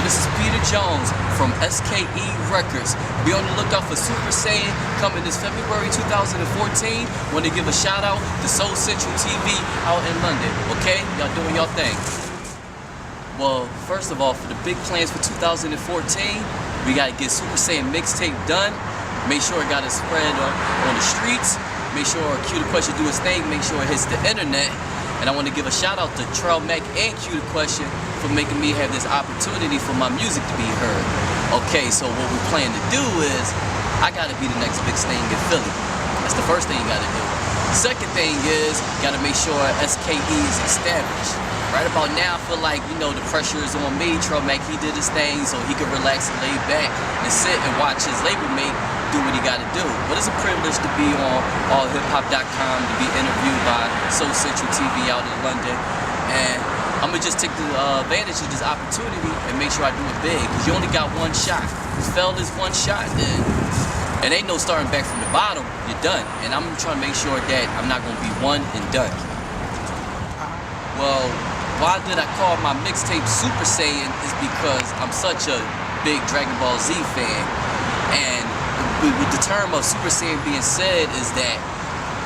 this is Peter Jones from SKE Records. Be on the lookout for Super Saiyan coming this February 2014. Want to give a shout out to Soul Central TV out in London. Okay, y'all doing y'all thing. Well, first of all, for the big plans for 2014, we got to get Super Saiyan mixtape done. Make sure it got a spread on the streets. Make sure Q the Question do his thing. Make sure it hits the internet. And I want to give a shout out to Trail Mac and Q the Question for making me have this opportunity for my music to be heard. Okay, so what we plan to do is, I gotta be the next big thing in Philly. That's the first thing you gotta do. Second thing is, gotta make sure SKE is established. Right about now, I feel like, the pressure is on me. Trail Mac, he did his thing so he could relax and lay back and sit and watch his label mate do what he gotta do. But it's a privilege to be on allhiphop.com, to be interviewed by Soul Central TV out in London. And I'm gonna just take the advantage of this opportunity and make sure I do it big, because you only got one shot. Fail is one shot, and ain't no starting back from the bottom. You're done. And I'm trying to make sure that I'm not gonna be one and done. Well, why did I call my mixtape Super Saiyan is because I'm such a big Dragon Ball Z fan. And with the term of Super Saiyan being said is that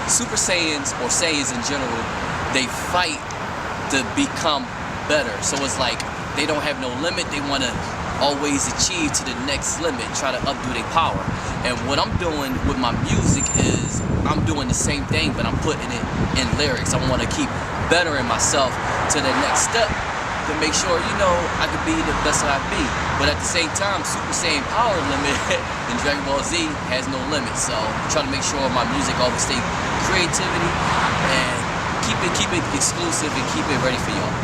Super Saiyans, or Saiyans in general, they fight to become better. So it's like they don't have no limit. They want to always achieve to the next limit, try to updo their power. And what I'm doing with my music is I'm doing the same thing, but I'm putting it in lyrics. I want to keep bettering myself to the next step to make sure, I could be the best I be. But at the same time, Super Saiyan power limit in Dragon Ball Z has no limit. So I'm trying to make sure my music always stay creativity and keep it exclusive and keep it ready for y'all.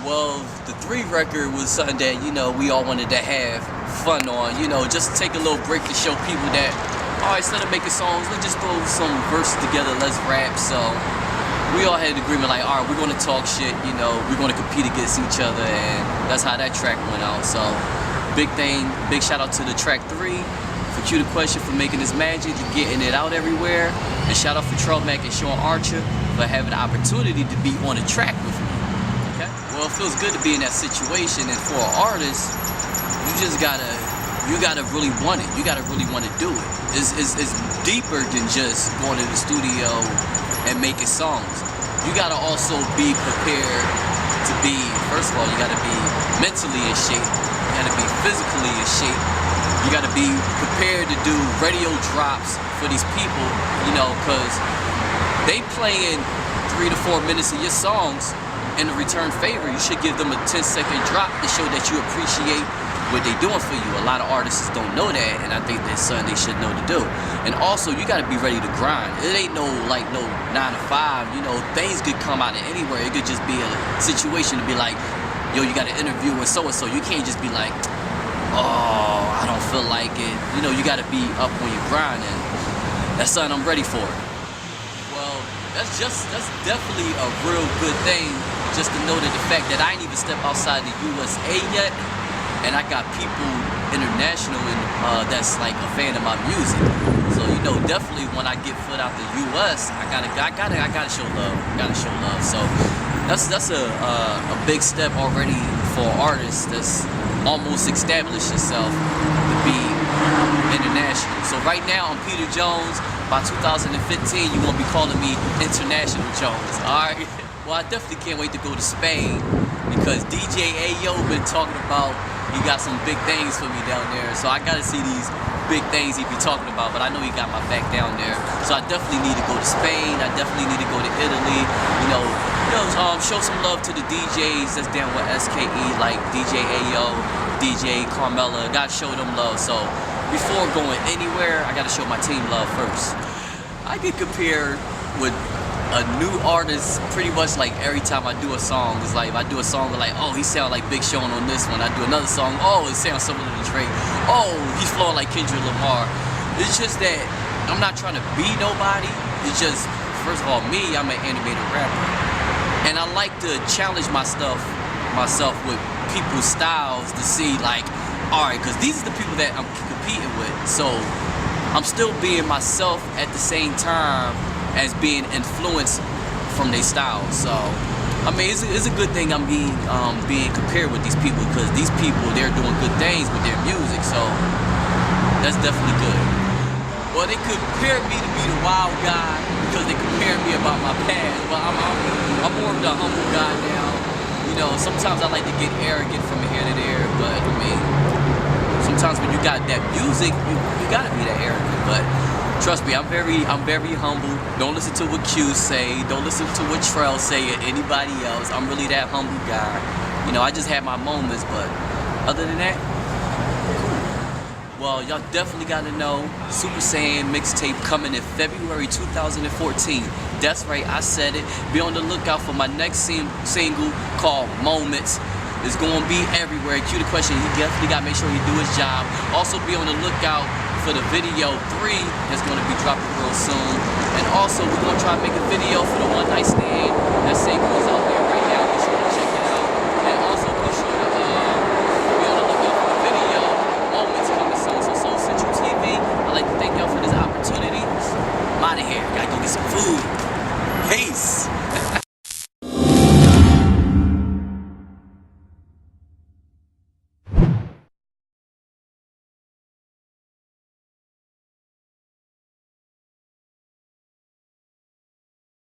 Well, the 3 record was something that, we all wanted to have fun on, just take a little break to show people that, all right, instead of making songs, let's just throw some verses together, let's rap. So we all had an agreement like, all right, we're gonna talk shit, we're gonna compete against each other, and that's how that track went out. So big shout out to the track 3, for Q the Question for making this magic, and getting it out everywhere. And shout out for Trail Mac and Sean Archer for having the opportunity to be on a track with me. Okay? Well, it feels good to be in that situation, and for an artist, you gotta really want it. You gotta really want to do it. It's deeper than just going to the studio and making songs. You gotta also be prepared to be, first of all, you gotta be mentally in shape. You gotta be physically in shape. You gotta be prepared to do radio drops for these people, because they playing 3 to 4 minutes of your songs. In a return favor, you should give them a 10-second drop to show that you appreciate what they're doing for you. A lot of artists don't know that, and I think that's something they should know to do. And also, you gotta be ready to grind. It ain't no 9 to 5, things could come out of anywhere. It could just be a situation to be like, yo, you got an interview with so-and-so. You can't just be like, oh, I don't feel like it. You gotta be up when you're grinding. That's something I'm ready for. Well, that's definitely a real good thing, just to know that the fact that I ain't even stepped outside the USA yet, and I got people international that's like a fan of my music. So definitely when I get foot out the US, I gotta show love. Gotta show love. So that's a big step already for artists that's almost established itself to be international. So right now I'm Peter Jones. By 2015, you're gonna be calling me International Jones. All right. Well, I definitely can't wait to go to Spain, because DJ Ayo been talking about he got some big things for me down there. So I gotta see these big things he be talking about, but I know he got my back down there. So I definitely need to go to Spain. I definitely need to go to Italy. Show some love to the DJs that's down with SKE, like DJ Ayo, DJ Carmela. Gotta show them love. So before going anywhere, I gotta show my team love first. I get compared with a new artist pretty much like every time I do a song. It's like if I do a song, they're like, oh, he sound like Big Sean on this one. I do another song, oh, it sounds similar to Drake. Oh, he's flowing like Kendrick Lamar. It's just that I'm not trying to be nobody. It's just, first of all, me, I'm an animated rapper. And I like to challenge myself with people's styles to see like, all right, because these are the people that I'm competing with. So I'm still being myself at the same time as being influenced from their style. So I mean, it's a good thing I'm being compared with these people, because these people, they're doing good things with their music, so that's definitely good. Well, they compare me to be the wild guy because they compare me about my past, but I'm more of the humble guy now. You know, sometimes I like to get arrogant from here to there, but I mean, sometimes when you got that music, you gotta be that arrogant. But trust me, I'm very humble. Don't listen to what Q say. Don't listen to what Trell say or anybody else. I'm really that humble guy. You know, I just had my moments, but other than that, well, y'all definitely gotta know Super Saiyan mixtape coming in February 2014. That's right, I said it. Be on the lookout for my next single called Moments. It's gonna be everywhere. Cue the question. He definitely gotta make sure he do his job. Also, be on the lookout for the video 3 that's gonna be dropping real soon. And also, we're gonna try to make a video for the One Night Stand. That single is out there.